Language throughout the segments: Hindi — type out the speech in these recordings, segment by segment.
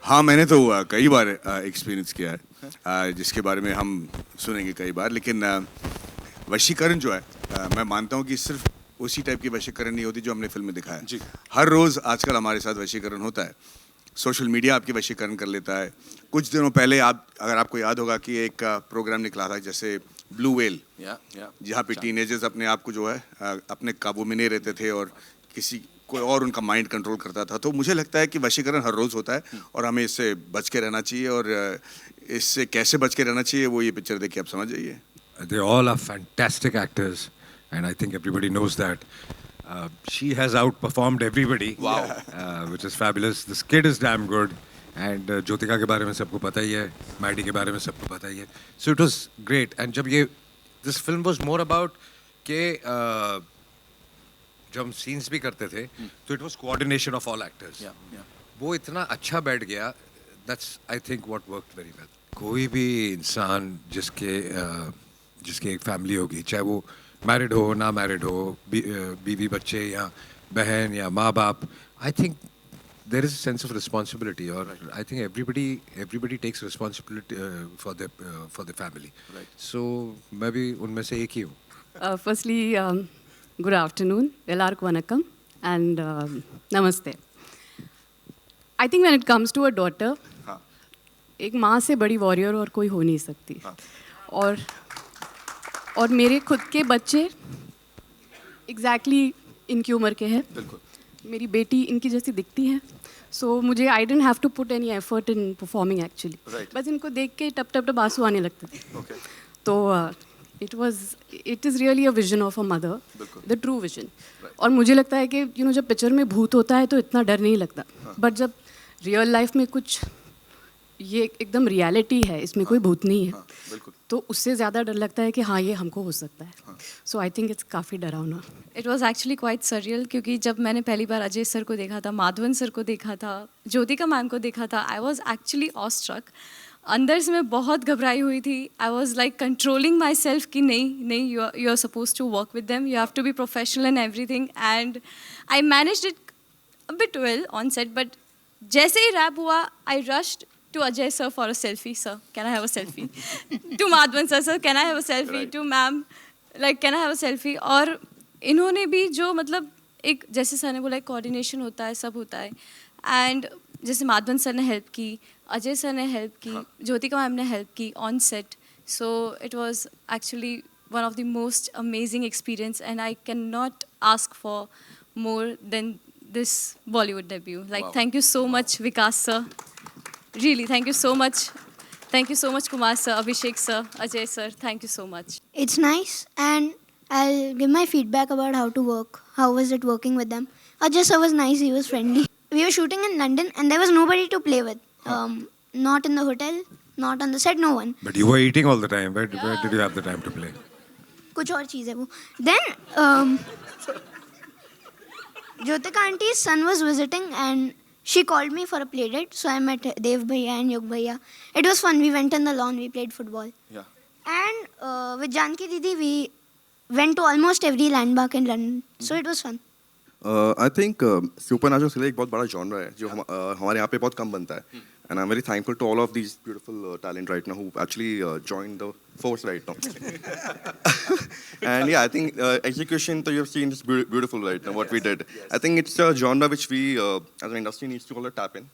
हाँ, मैंने तो कई बार एक्सपीरियंस किया है, जिसके बारे में हम सुनेंगे कई बार। लेकिन वशीकरण जो है, मैं मानता हूँ कि सिर्फ उसी टाइप की वशीकरण नहीं होती जो हमने फिल्म में दिखाया जी। हर रोज़ आजकल हमारे साथ वशीकरण होता है। सोशल मीडिया आपकी वशीकरण कर लेता है। कुछ दिनों पहले अगर आपको याद होगा कि एक प्रोग्राम निकला था जैसे ब्लू व्हेल, जहाँ पे टीनेजर्स अपने आप को जो है अपने काबू में नहीं रहते थे और किसी कोई और उनका माइंड कंट्रोल करता था। तो मुझे लगता है कि वशीकरण हर रोज़ होता है और हमें इससे बच के रहना चाहिए, और इससे कैसे बच के रहना चाहिए वो ये पिक्चर देख के आप समझ जाइए। They all are fantastic actors, and I think everybody knows that. She has outperformed everybody. Wow. Which is fabulous. This kid is damn good. And Jyotika के बारे में सबको पता ही है, Maddie के बारे में सबको पता ही है. So it was great. And जब ये this film was more about कि जब हम scenes भी करते थे, तो it was coordination of all actors. वो इतना अच्छा बैठ गया. That's I think what worked very well. कोई भी इंसान जिसकी एक फैमिली होगी, चाहे वो मैरिड हो ना मैरिड हो, बीवी बच्चे या बहन या माँ बाप, I think there is a sense of responsibility, और I think everybody takes responsibility for the family. So मैं भी उनमें से एक ही हूँ. Firstly, good afternoon, ellarku vanakkam, and namaste. I think when it comes to a daughter, एक माँ से बड़ी वॉरियर और कोई हो नहीं सकती. और मेरे खुद के बच्चे एग्जैक्टली इनकी उम्र के हैं. मेरी बेटी इनकी जैसी दिखती है. सो मुझे I didn't have to put any effort in performing actually. बस इनको देख के टप टप टप आंसू आने लगते थे. तो it is really a vision of a mother, the true vision. और मुझे लगता है कि जब पिक्चर में भूत होता है तो इतना डर नहीं लगता, बट जब रियल लाइफ में कुछ ये एकदम रियलिटी है, इसमें कोई भूत नहीं है, तो उससे ज़्यादा डर लगता है कि हाँ ये हमको हो सकता है. सो आई थिंक इट्स काफ़ी डरावना. It was actually quite surreal, क्योंकि जब मैंने पहली बार अजय सर को देखा था, माधवन सर को देखा था, ज्योतिका मैम को देखा था, आई वॉज एक्चुअली ऑस्ट्रक. अंदर से मैं बहुत घबराई हुई थी. I was like controlling myself कि नहीं you are suppose to work with them, you have to be professional and everything, and I managed it a bit well on set. But जैसे ही रैप हुआ, I rushed to Ajay sir for a selfie. Sir, can I have a selfie? To Madhvan sir, can I have a selfie? Right. To ma'am, like, can I have a selfie? और इन्होंने भी जो मतलब एक जैसे सर ने बोला एक कोऑर्डिनेशन होता है, सब होता है, एंड जैसे माधवन सर ने हेल्प की, अजय सर ने हेल्प की, ज्योतिका मैम ने हेल्प की on set. So it was actually one of the most amazing experience, and I can not ask for more than this Bollywood debut. Like thank you so much Vikas sir. Really, thank you so much. Thank you so much, Kumar sir, Abhishek sir, Ajay sir. Thank you so much. It's nice, and I'll give my feedback about how to work. How was it working with them? Ajay sir was nice. He was friendly. We were shooting in London, and there was nobody to play with. Not in the hotel, not on the set, no one. But you were eating all the time. Where did you have the time to play? कुछ और चीज़ है वो. Then Jyotika auntie's son was visiting, and she called me for a play date, so I met Dev Bhaiya and Yug Bhaiya. It was fun. We went on the lawn, we played football. And with Janki Didi, we went to almost every landmark in London. So it was fun. I think supernatural एक बहुत बड़ा genre है जो हमारे यहाँ पे बहुत कम बनता है. And I'm very thankful to all of these beautiful talent right now who actually joined the force right now. And yeah, I think execution that you've seen is beautiful right now, what we did. I think it's a genre which we as an industry needs to call it tap in.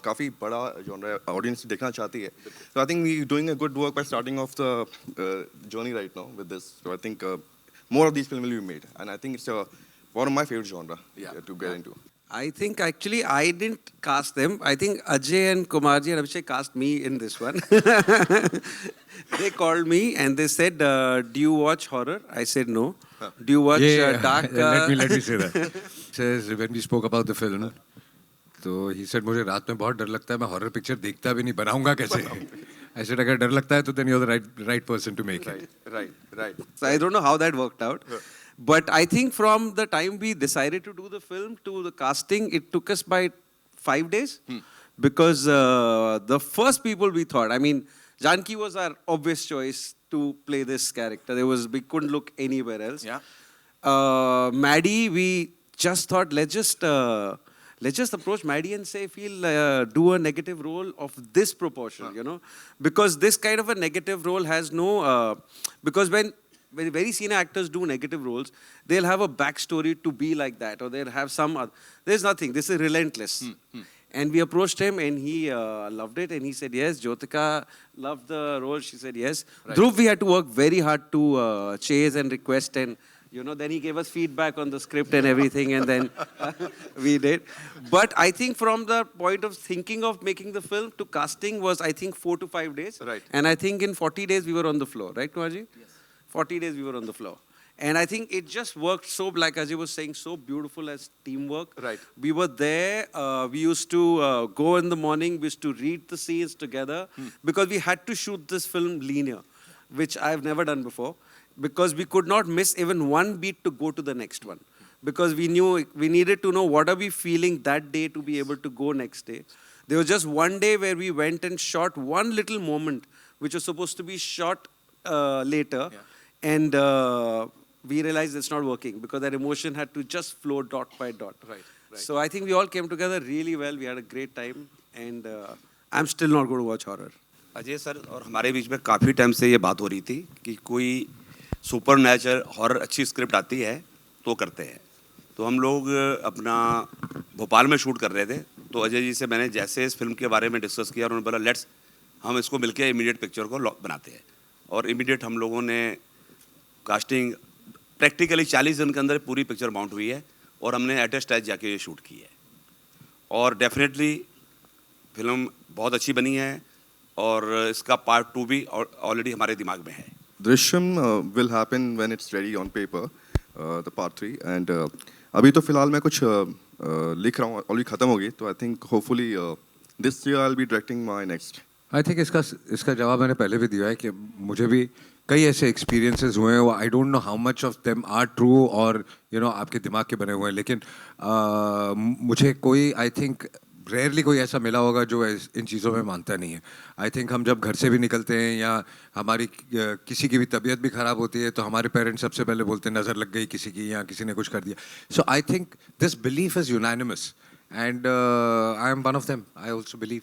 काफ़ी बड़ा genre है, audience देखना चाहती है. So I think we're doing a good work by starting off the journey right now with this. So I think more of these films will be made. And I think it's one of my favorite genre to get into. I think actually I didn't cast them. I think Ajay and Kumarji and Abhishek cast me in this one. They called me and they said, do you watch horror? I said no. Do you watch dark? Let me say that. Says when we spoke about the film, तो he said मुझे रात में बहुत डर लगता है, मैं हॉरर पिक्चर देखता भी नहीं, बनाऊंगा कैसे? I said अगर डर लगता है तो then you're the right person to make it. Right. So I don't know how that worked out. But I think from the time we decided to do the film to the casting, it took us by 5 days. Because the first people we thought, I mean, Janki was our obvious choice to play this character. We couldn't look anywhere else. Maddie, we just thought, let's just let's just approach Maddie and say, if he'll do a negative role of this proportion, you know, because this kind of a negative role has no, because when very senior actors do negative roles, they'll have a backstory to be like that, or they'll have some other, there's nothing, this is relentless. And we approached him and he loved it and he said yes. Jyotika loved the role, she said yes. Right. Dhruv, we had to work very hard to chase and request, and you know, then he gave us feedback on the script and everything, and then we did. But I think from the point of thinking of making the film to casting was, I think, 4 to 5 days. Right. And I think in 40 days we were on the floor, right, Kumarji? Yes. 40 days we were on the floor. And I think it just worked so, like Ajay was saying, so beautiful as teamwork. Right. We were there, we used to go in the morning, we used to read the scenes together, because we had to shoot this film linear, which I've never done before, because we could not miss even one beat to go to the next one. Because we knew, we needed to know what are we feeling that day to be able to go next day. There was just one day where we went and shot one little moment, which was supposed to be shot later, and we realized it's not working because that emotion had to just flow dot by dot. Right. So I think we all came together really well. We had a great time, and I'm still not going to watch horror. Ajay sir और हमारे बीच में काफ़ी टाइम से ये बात हो रही थी कि कोई सुपर नेचुरल हॉरर अच्छी स्क्रिप्ट आती है तो करते हैं। तो हम लोग अपना भोपाल में शूट कर रहे थे, तो अजय जी से मैंने जैसे इस फिल्म के बारे में डिस्कस किया, उन्होंने बोला लेट्स हम इसको मिलके इमीडिएट पिक्चर को बनाते हैं। और इमीडिएट हम लोगों ने कास्टिंग प्रैक्टिकली 40 दिन के अंदर पूरी पिक्चर माउंट हुई है और हमने एटेस्ट टाइज जाके ये शूट की है। और डेफिनेटली फिल्म बहुत अच्छी बनी है और इसका पार्ट 2 भी ऑलरेडी हमारे दिमाग में है। Drishyam will happen when it's ready on paper, the part 3, and अभी तो फिलहाल मैं कुछ लिख रहा हूँ, ऑलरेडी खत्म हो गई, तो I think hopefully this year I will be directing my next. I think इसका जवाब मैंने पहले भी दिया है कि मुझे भी कई ऐसे एक्सपीरियंसेस हुए हैं, I don't know how much of them are true और यू नो आपके दिमाग के बने हुए हैं, लेकिन मुझे कोई आई थिंक रेयरली कोई ऐसा मिला होगा जो इन चीज़ों में मानता नहीं है। आई थिंक हम जब घर से भी निकलते हैं या हमारी किसी की भी तबीयत भी ख़राब होती है तो हमारे पेरेंट्स सबसे पहले बोलते हैं नज़र लग गई किसी की या किसी ने कुछ कर दिया। So I think this belief is unanimous and I am one of them, I also believe.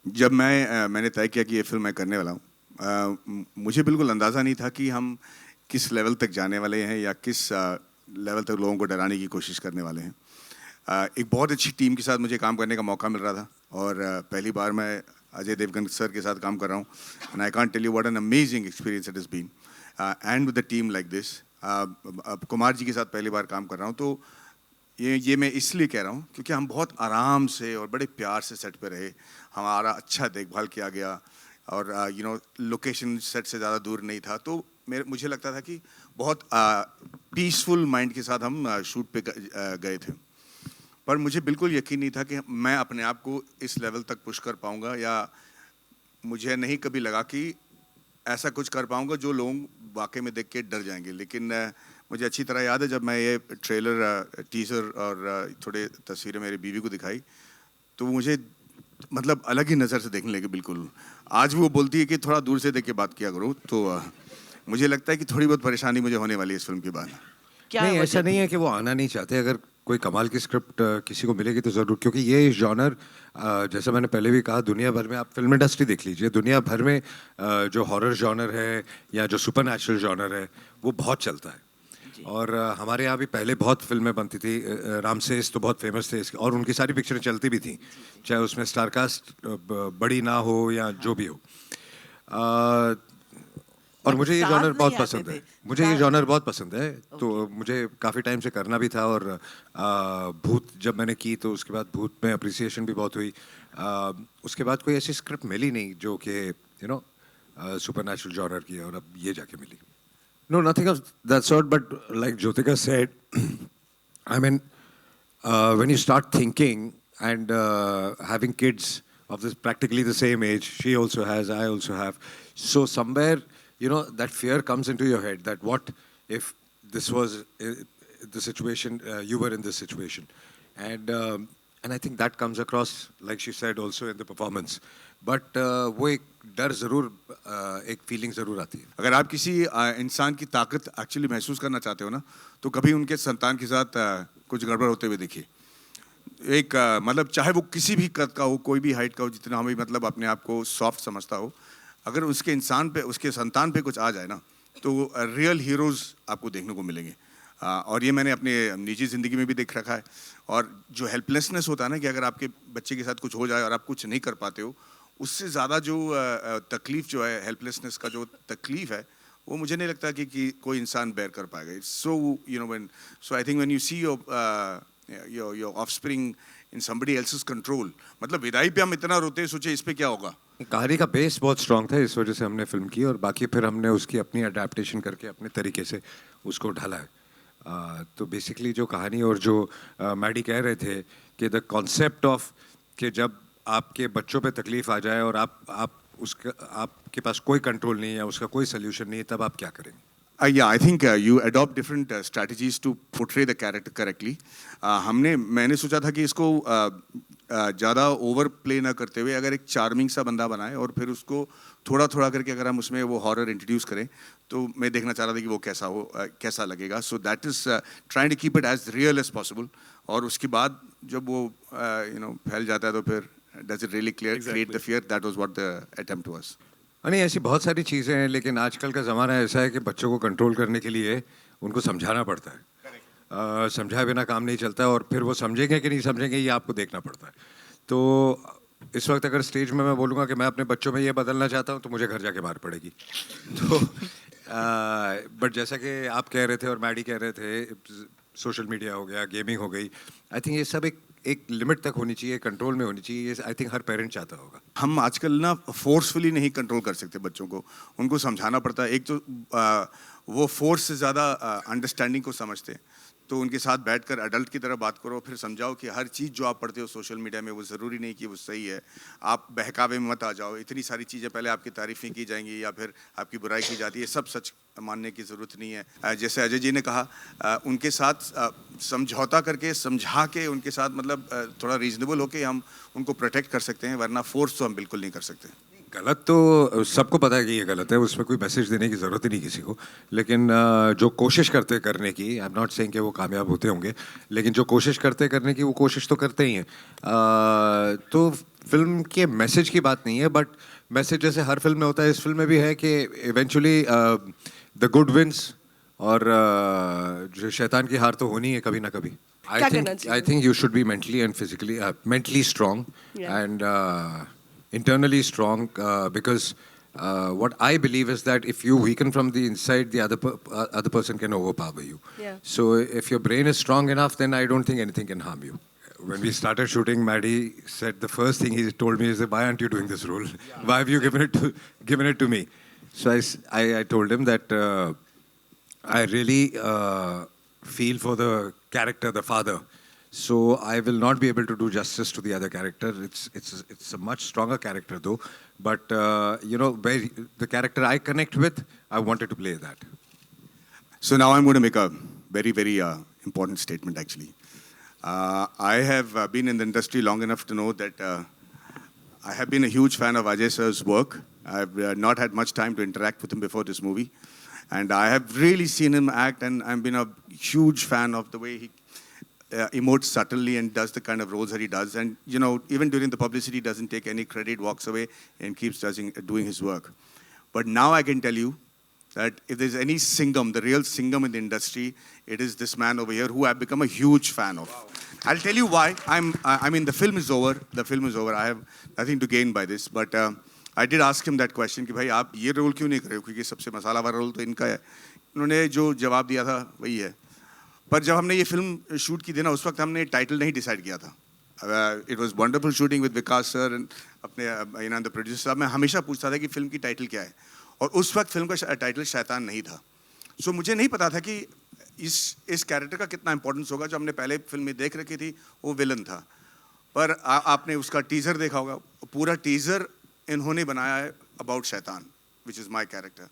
जब मैंने तय किया कि ये फिल्म मैं करने वाला हूँ, मुझे बिल्कुल अंदाज़ा नहीं था कि हम किस लेवल तक जाने वाले हैं या किस लेवल तक लोगों को डराने की कोशिश करने वाले हैं। एक बहुत अच्छी टीम के साथ मुझे काम करने का मौका मिल रहा था और पहली बार मैं अजय देवगन सर के साथ काम कर रहा हूँ, and I can't tell you what an amazing experience it has been and with the team like this. अब कुमार जी के साथ पहली बार काम कर रहा हूँ, तो ये मैं इसलिए कह रहा हूँ क्योंकि हम बहुत आराम से और बड़े प्यार से सेट पे रहे, हमारा अच्छा देखभाल किया गया और यू नो लोकेशन सेट से ज़्यादा दूर नहीं था, तो मुझे लगता था कि बहुत पीसफुल माइंड के साथ हम शूट पे गए थे। पर मुझे बिल्कुल यकीन नहीं था कि मैं अपने आप को इस लेवल तक पुश कर पाऊंगा, या मुझे नहीं कभी लगा कि ऐसा कुछ कर पाऊंगा जो लोग वाकई में देख के डर जाएंगे। लेकिन मुझे अच्छी तरह याद है जब मैं ये ट्रेलर टीजर और थोड़े तस्वीरें मेरी बीवी को दिखाई तो मुझे मतलब अलग ही नज़र से देखने लगे बिल्कुल। आज भी वो बोलती है कि थोड़ा दूर से देख के बात किया करो, तो मुझे लगता है कि थोड़ी बहुत परेशानी मुझे होने वाली है इस फिल्म के बाद। नहीं, ऐसा नहीं है कि वो आना नहीं चाहते, अगर कोई कमाल की स्क्रिप्ट किसी को मिलेगी तो ज़रूर, क्योंकि ये जॉनर जैसा मैंने पहले भी कहा, दुनिया भर में आप फिल्म इंडस्ट्री देख लीजिए, दुनिया भर में जो हॉरर जॉनर है या जो सुपर नेचुरल जॉनर है वो बहुत चलता है। और हमारे यहाँ भी पहले बहुत फिल्में बनती थी, रामसेस तो बहुत फेमस थे और उनकी सारी पिक्चरें चलती भी थी, चाहे उसमें स्टारकास्ट बड़ी ना हो या जो भी हो। और मुझे ये जॉनर बहुत पसंद है, मुझे ये जॉनर बहुत पसंद है, तो मुझे काफ़ी टाइम से करना भी था। और भूत जब मैंने की तो उसके बाद भूत में अप्रिसिएशन भी बहुत हुई, उसके बाद कोई ऐसी स्क्रिप्ट मिली नहीं जो कि you know super natural genre की है, और अब ये जाके मिली। No, nothing of that sort, but like Jyotika said, I mean, when you start thinking and having kids of this practically the same age, she also has, I also have, so somewhere, you know, that fear comes into your head that what if this was the situation, you were in this situation. And I think that comes across, like she said, also in the performance. But वो एक डर ज़रूर, एक फीलिंग ज़रूर आती है। अगर आप किसी इंसान की ताकत एक्चुअली महसूस करना चाहते हो ना, तो कभी उनके संतान के साथ कुछ गड़बड़ होते हुए देखिए। एक मतलब चाहे वो किसी भी कद का हो, कोई भी हाइट का हो, जितना हमें मतलब अपने आप को सॉफ्ट समझता हो, अगर उसके इंसान पे, उसके संतान पे कुछ आ जाए ना, तो रियल हीरोज़ आपको देखने को मिलेंगे। और ये मैंने अपने निजी ज़िंदगी में भी देख रखा है। और जो हेल्पलेसनेस होता है ना, कि अगर आपके बच्चे के साथ कुछ हो जाए और आप कुछ नहीं कर पाते हो, उससे ज़्यादा जो तकलीफ़ जो है, हेल्पलेसनेस का जो तकलीफ़ है, वो मुझे नहीं लगता कि कोई इंसान बेयर कर पाएगा। It's so you know when, so I think when you see your offspring in somebody else's control, मतलब विदाई पे हम इतना रोते हैं, सोचे इस पे क्या होगा। कहानी का बेस बहुत स्ट्रांग था, इस वजह से हमने फिल्म की, और बाकी फिर हमने उसकी अपनी अडेप्टेशन करके अपने तरीके से उसको ढाला है। तो बेसिकली जो कहानी और जो मैडी कह रहे थे कि द कॉन्सेप्ट ऑफ कि जब आपके बच्चों पे तकलीफ आ जाए और आपके पास कोई कंट्रोल नहीं है, उसका कोई सोल्यूशन नहीं है, तब आप क्या करेंगे? Yeah, I think you adopt different strategies to portray the character correctly. मैंने सोचा था कि इसको ज़्यादा ओवर प्ले ना करते हुए अगर एक चार्मिंग सा बंदा बनाए और फिर उसको थोड़ा थोड़ा करके अगर हम उसमें वो हॉरर इंट्रोड्यूस करें, तो मैं देखना चाह रहा था कि वो कैसा लगेगा। So that is trying to keep it as real as possible. और उसके बाद जब वो फैल जाता है, तो फिर does it really create the fear? That was what the attempt was. नहीं, ऐसी बहुत सारी चीज़ें हैं, लेकिन आजकल का ज़माना ऐसा है कि बच्चों को कंट्रोल करने के लिए उनको समझाना पड़ता है। समझाए बिना काम नहीं चलता है, और फिर वो समझेंगे कि नहीं समझेंगे, ये आपको देखना पड़ता है। तो इस वक्त अगर स्टेज में मैं बोलूँगा कि मैं अपने बच्चों में ये बदलना चाहता हूँ, तो मुझे घर जाके मार पड़ेगी। तो बट जैसा कि आप कह रहे थे और मैडी कह रहे थे, सोशल मीडिया हो गया, गेमिंग हो गई, आई थिंक ये सब एक लिमिट तक होनी चाहिए, कंट्रोल में होनी चाहिए। ये आई थिंक हर पेरेंट चाहता होगा। हम आजकल ना फोर्सफुली नहीं कंट्रोल कर सकते बच्चों को, उनको समझाना पड़ता है। एक तो वो फोर्स से ज़्यादा अंडरस्टैंडिंग को समझते हैं, तो उनके साथ बैठकर एडल्ट की तरह बात करो, फिर समझाओ कि हर चीज़ जो आप पढ़ते हो सोशल मीडिया में, वो ज़रूरी नहीं कि वो सही है। आप बहकावे में मत आ जाओ। इतनी सारी चीज़ें पहले आपकी तारीफ़ें की जाएंगी या फिर आपकी बुराई की जाती है, सब सच मानने की ज़रूरत नहीं है। जैसे अजय जी ने कहा, उनके साथ समझौता करके, समझा के उनके साथ मतलब थोड़ा रीजनेबल होके हम उनको प्रोटेक्ट कर सकते हैं, वरना फोर्स तो हम बिल्कुल नहीं कर सकते। गलत तो सबको पता है कि ये गलत है, उसमें कोई मैसेज देने की ज़रूरत ही नहीं किसी को। लेकिन जो कोशिश करते करने की, आई एम नॉट सेइंग कि वो कामयाब होते होंगे, लेकिन जो कोशिश करते करने की, वो कोशिश तो करते ही हैं। तो फिल्म के मैसेज की बात नहीं है, बट मैसेज जैसे हर फिल्म में होता है, इस फिल्म में भी है कि इवेंचुअली द गुड विंस, और जो शैतान की हार तो होनी है कभी ना कभी। I think you should be mentally and physically strong and internally strong, because what I believe is that if you weaken from the inside, the other person can overpower you. So if your brain is strong enough, then I don't think anything can harm you. When we started shooting, Maddie said the first thing he told me is, why aren't you doing this role? Why have you given it to me? So I told him that I really feel for the character, the father. So I will not be able to do justice to the other character. It's a much stronger character though. But the character I connect with, I wanted to play that. So now I'm going to make a very, very important statement actually. I have been in the industry long enough to know that I have been a huge fan of Ajay sir's work. I've not had much time to interact with him before this movie. And I have really seen him act, and I've been a huge fan of the way he emotes subtly and does the kind of roles that he does. And, even during the publicity, doesn't take any credit, walks away and keeps doing his work. But now I can tell you that if there's any Singham, the real Singham in the industry, it is this man over here who I've become a huge fan of. Wow. I'll tell you why. I mean, the film is over. The film is over. I have nothing to gain by this. But I did ask him that question कि भाई आप ये रोल क्यों नहीं कर रहे हो, क्योंकि सबसे मसाला वाला रोल तो इनका है। उन्होंने जो जवाब दिया था वही है। पर जब हमने ये फिल्म शूट की थी ना, उस वक्त हमने टाइटल नहीं डिसाइड किया था। It was wonderful shooting with Vikas sir and अपने द प्रोड्यूसर साहब। मैं हमेशा पूछता था कि फिल्म की टाइटल क्या है, और उस वक्त फिल्म का टाइटल शैतान नहीं था। सो मुझे नहीं पता था कि इस कैरेक्टर का कितना इंपॉर्टेंस होगा। जो हमने पहले फिल्म में देख रखी थी वो विलन था, पर आपने उसका टीज़र देखा होगा। पूरा टीज़र इन्होंने बनाया है अबाउट शैतान, विच इज़ माई कैरेक्टर।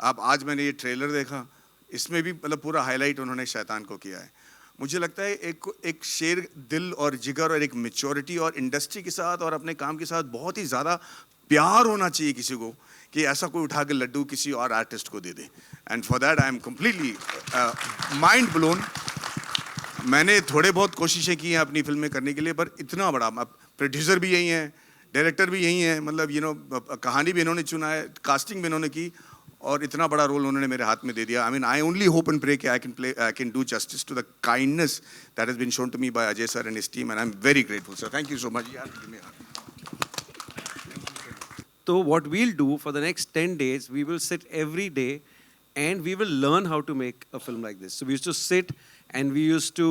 अब आज मैंने ये ट्रेलर देखा, इसमें भी मतलब पूरा हाईलाइट उन्होंने शैतान को किया है। मुझे लगता है एक शेर दिल और जिगर और एक मैच्योरिटी और इंडस्ट्री के साथ और अपने काम के साथ बहुत ही ज़्यादा प्यार होना चाहिए किसी को, कि ऐसा कोई उठा के लड्डू किसी और आर्टिस्ट को दे दे। And for that I am completely mind blown मैंने थोड़े बहुत कोशिशें की हैं अपनी फिल्म में करने के लिए, पर इतना बड़ा प्रोड्यूसर भी यही हैं, डायरेक्टर भी यही हैं, मतलब कहानी भी इन्होंने चुना है, कास्टिंग भी इन्होंने की, और इतना बड़ा रोल उन्होंने मेरे हाथ में दे दिया. I mean I only hope and pray कि I can do justice to the kindness that has been shown to me by Ajay sir and his team, and I am very grateful sir. Thank you so much. So what we'll do for the next 10 days, we will sit every day and we will learn how to make a film like this. So we used to sit and we used to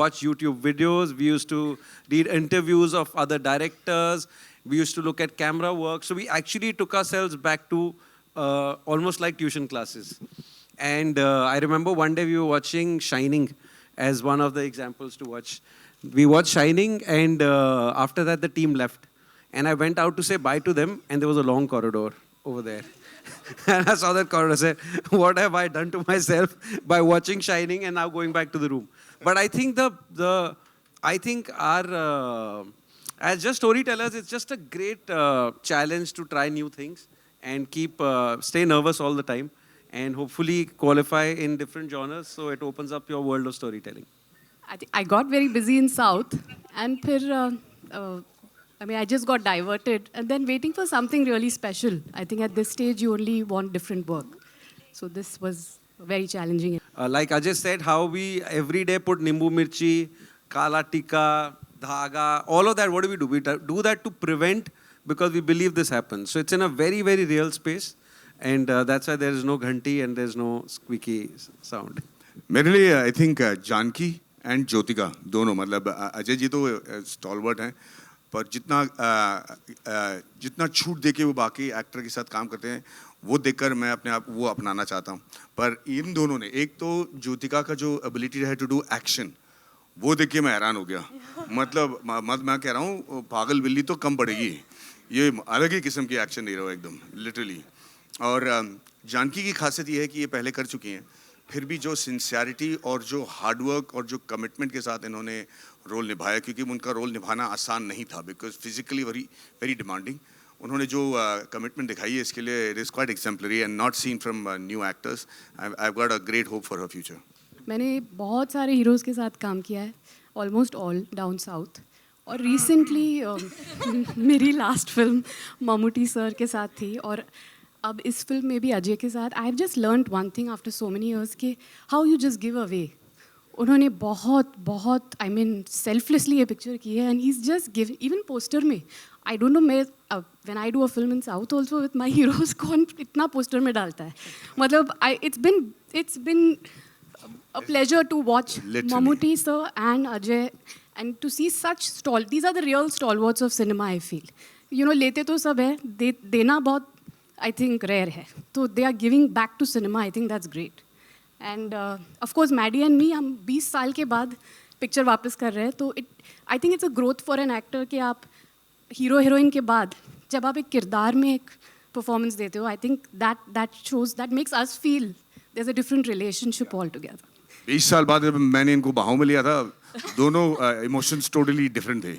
watch YouTube videos. We used to read interviews of other directors. We used to look at camera work. So we actually took ourselves back to almost like tuition classes. And I remember one day we were watching Shining as one of the examples to watch. We watched Shining, and after that the team left. And I went out to say bye to them, and there was a long corridor over there. And I saw that corridor. I said, what have I done to myself by watching Shining and now going back to the room? But I think I think our as just storytellers, it's just a great challenge to try new things and stay nervous all the time, and hopefully qualify in different genres. So it opens up your world of storytelling. I got very busy in South, and I just got diverted, and then waiting for something really special. I think at this stage you only want different work. So this was very challenging. Like Ajay said, how we every day put nimbu mirchi, kala tikka, dhaga, all of that. What do? We do that to prevent, because we believe this happens. So it's in a very, very real space, and that's why there is no ghanti and there's no squeaky sound. मेरे लिए I think Janaki and Jyotika दोनों, मतलब अजय जी तो स्टॉलवर्ट हैं, पर जितना छूट देके वो बाकी एक्टर के साथ काम करते हैं, वो देखकर मैं अपने आप वो अपनाना चाहता हूँ. पर इन दोनों ने, एक तो ज्योतिका का जो एबिलिटी है टू डू एक्शन, वो देख के मैं हैरान हो गया. मतलब मैं कह रहा हूँ पागल बिल्ली तो कम पड़ेगी, ये अलग ही किस्म की एक्शन दे रहा हो एकदम लिटरली. और जानकी की खासियत ये है कि ये पहले कर चुकी हैं, फिर भी जो सिंसियरिटी और जो हार्डवर्क और जो कमिटमेंट के साथ इन्होंने रोल निभाया, क्योंकि उनका रोल निभाना आसान नहीं था, because physically very very demanding. उन्होंने जो कमिटमेंट दिखाई है, इसके लिए it is quite exemplary and not seen from new actors. I have got a great hope for her future. मैंने बहुत सारे हीरोज़ के साथ काम किया है, ऑलमोस्ट ऑल डाउन साउथ. और रिसेंटली मेरी लास्ट फिल्म ममूटी सर के साथ थी, और अब इस फिल्म में भी अजय के साथ. I have just learned one thing after so many years कि how you just give away. उन्होंने बहुत सेल्फलेसली ये पिक्चर की है, and he is just give. Even poster में आई डोंट नो, मैं when I do a film in south also with my heroes, कौन इतना पोस्टर में डालता है. मतलब it's been a pleasure to watch Mammootty sir and Ajay, and to see such these are the real stalwarts of cinema, I feel. लेते तो सब है, देना बहुत I think rare है, तो they are giving back to cinema. I think that's great. And of course Maddie and me, हम 20 साल के बाद पिक्चर वापस कर रहे हैं, तो I think it's a growth for an actor कि आप हीरो हीरोइन के बाद जब आप एक किरदार में एक परफॉर्मेंस देते हो, I think that makes us feel there's a different relationship altogether. 20 साल बाद जब मैंने इनको बाहों में लिया था, दोनों इमोशंस टोटली डिफरेंट थे.